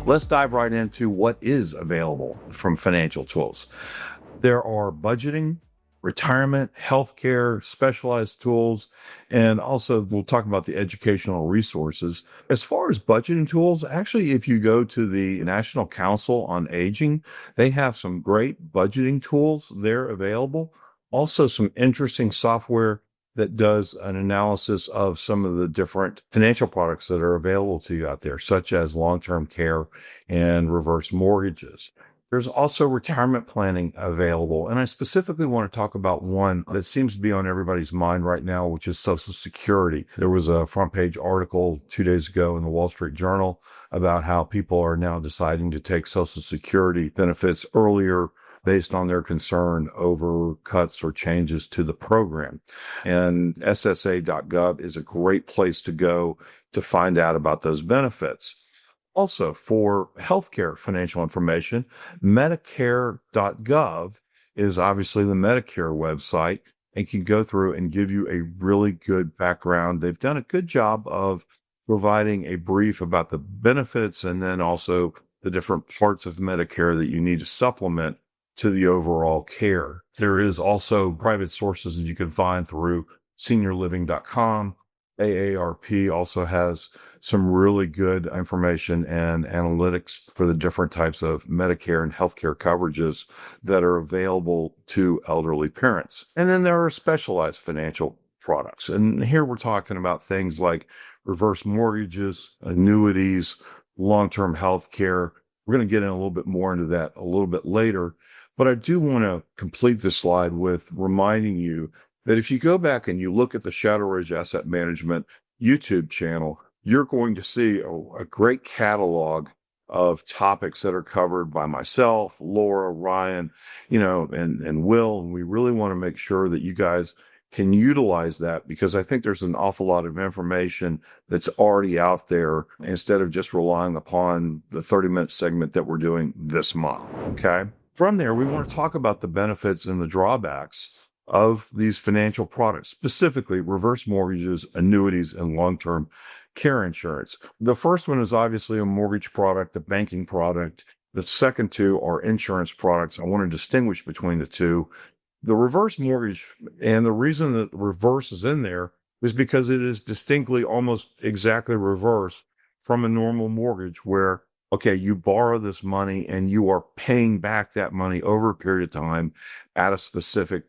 let's dive right into what is available from financial tools. There are budgeting, retirement, healthcare, specialized tools, and also we'll talk about the educational resources. As far as budgeting tools, actually, if you go to the National Council on Aging, they have some great budgeting tools there available. Also, some interesting software that does an analysis of some of the different financial products that are available to you out there, such as long-term care and reverse mortgages. There's also retirement planning available. And I specifically want to talk about one that seems to be on everybody's mind right now, which is Social Security. There was a front page article 2 days ago in the Wall Street Journal about how people are now deciding to take Social Security benefits earlier based on their concern over cuts or changes to the program. And SSA.gov is a great place to go to find out about those benefits. Also, for healthcare financial information, Medicare.gov is obviously the Medicare website and can go through and give you a really good background. They've done a good job of providing a brief about the benefits and then also the different parts of Medicare that you need to supplement to the overall care. There is also private sources that you can find through seniorliving.com. AARP also has some really good information and analytics for the different types of Medicare and healthcare coverages that are available to elderly parents. And then there are specialized financial products. And here we're talking about things like reverse mortgages, annuities, long-term healthcare. We're going to get in a little bit more into that a little bit later. But I do want to complete this slide with reminding you that if you go back and you look at the Shadowridge Asset Management YouTube channel, you're going to see a great catalog of topics that are covered by myself, Laura, Ryan, and Will. And we really want to make sure that you guys can utilize that because I think there's an awful lot of information that's already out there instead of just relying upon the 30-minute segment that we're doing this month. Okay. From there, we want to talk about the benefits and the drawbacks of these financial products, specifically reverse mortgages, annuities, and long-term care insurance. The first one is obviously a mortgage product, a banking product. The second two are insurance products. I want to distinguish between the two. The reverse mortgage, and the reason that reverse is in there is because it is distinctly almost exactly reverse from a normal mortgage where, okay, you borrow this money and you are paying back that money over a period of time at a specific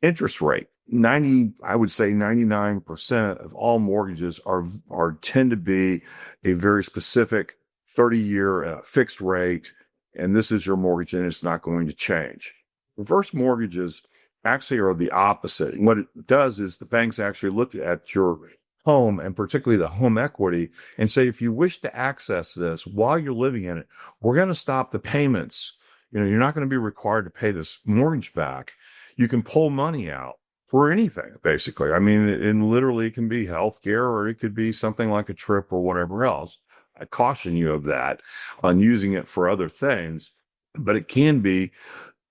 interest rate. I would say 99% of all mortgages tend to be a very specific 30-year fixed rate, and this is your mortgage and it's not going to change. Reverse mortgages actually are the opposite. And what it does is the banks actually look at your home and particularly the home equity and say, if you wish to access this while you're living in it, we're going to stop the payments. You're not going to be required to pay this mortgage back. You can pull money out for anything, basically. I mean, and literally it can be healthcare or it could be something like a trip or whatever else. I caution you of that on using it for other things, but it can be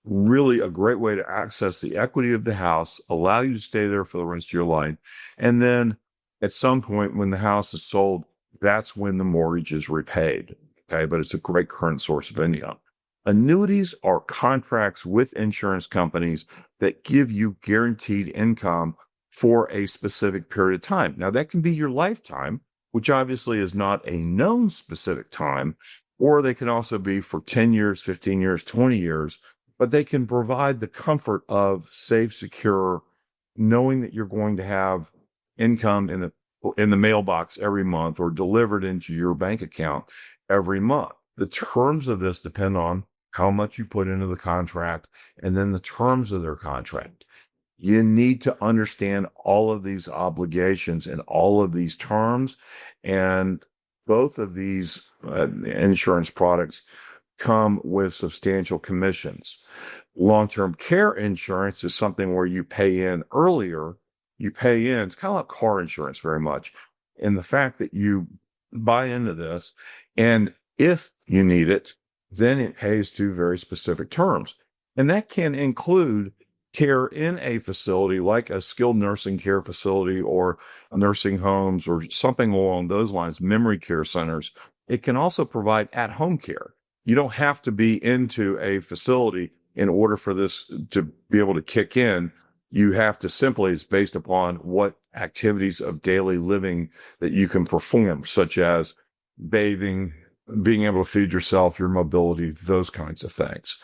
really a great way to access the equity of the house, allow you to stay there for the rest of your life. And then at some point when the house is sold, that's when the mortgage is repaid. Okay. But it's a great current source of income. Annuities are contracts with insurance companies that give you guaranteed income for a specific period of time. Now, that can be your lifetime, which obviously is not a known specific time, or they can also be for 10 years, 15 years, 20 years, but they can provide the comfort of safe, secure, knowing that you're going to have income in the mailbox every month or delivered into your bank account every month. The terms of this depend on how much you put into the contract and then the terms of their contract. You need to understand all of these obligations and all of these terms. And both of these insurance products come with substantial commissions. Long-term care insurance is something where you pay in earlier. You pay in, it's kind of like car insurance very much. And the fact that you buy into this, and if you need it, then it pays to very specific terms. And that can include care in a facility like a skilled nursing care facility or nursing homes or something along those lines, memory care centers, It can also provide at-home care. You don't have to be into a facility in order for this to be able to kick in. You have to simply, it's based upon what activities of daily living that you can perform, such as bathing, being able to feed yourself, your mobility, those kinds of things.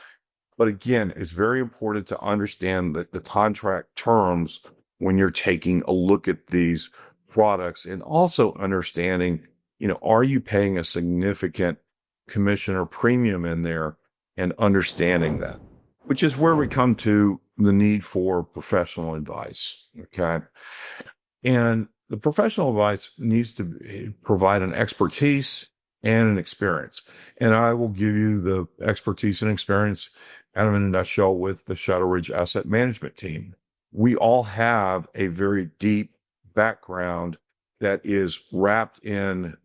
But again, it's very important to understand that the contract terms when you're taking a look at these products, and also understanding, are you paying a significant commission or premium in there, and understanding that, which is where we come to the need for professional advice. Okay. And the professional advice needs to provide an expertise and an experience. And I will give you the expertise and experience kind of in a nutshell with the Shadowridge asset management team. We all have a very deep background that is wrapped in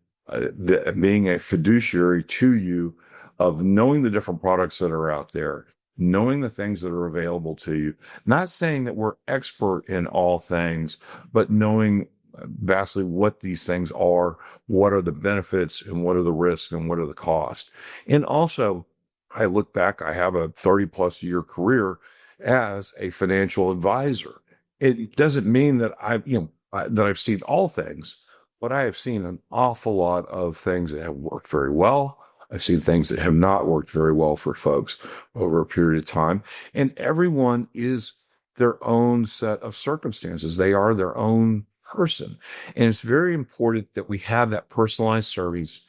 being a fiduciary to you, of knowing the different products that are out there, knowing the things that are available to you. Not saying that we're expert in all things, but knowing vastly what these things are, what are the benefits, and what are the risks, and what are the costs. And also, I look back, I have a 30+ year career as a financial advisor. It doesn't mean that I've seen all things, but I have seen an awful lot of things that have worked very well. I've seen things that have not worked very well for folks over a period of time. And everyone is their own set of circumstances. They are their own person. And it's very important that we have that personalized service,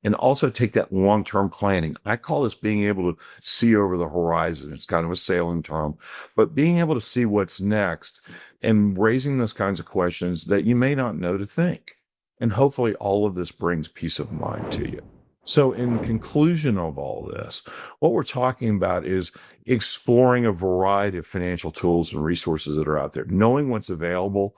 and also take that long-term planning. I call this being able to see over the horizon. It's kind of a sailing term, but being able to see what's next and raising those kinds of questions that you may not know to think. And hopefully all of this brings peace of mind to you. So in conclusion of all this, what we're talking about is exploring a variety of financial tools and resources that are out there, knowing what's available,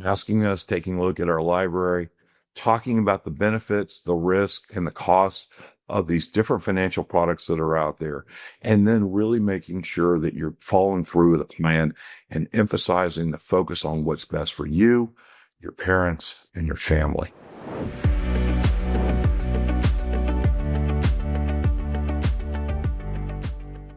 asking us, taking a look at our library, talking about the benefits, the risk, and the costs of these different financial products that are out there, and then really making sure that you're following through with a plan and emphasizing the focus on what's best for you, your parents, and your family.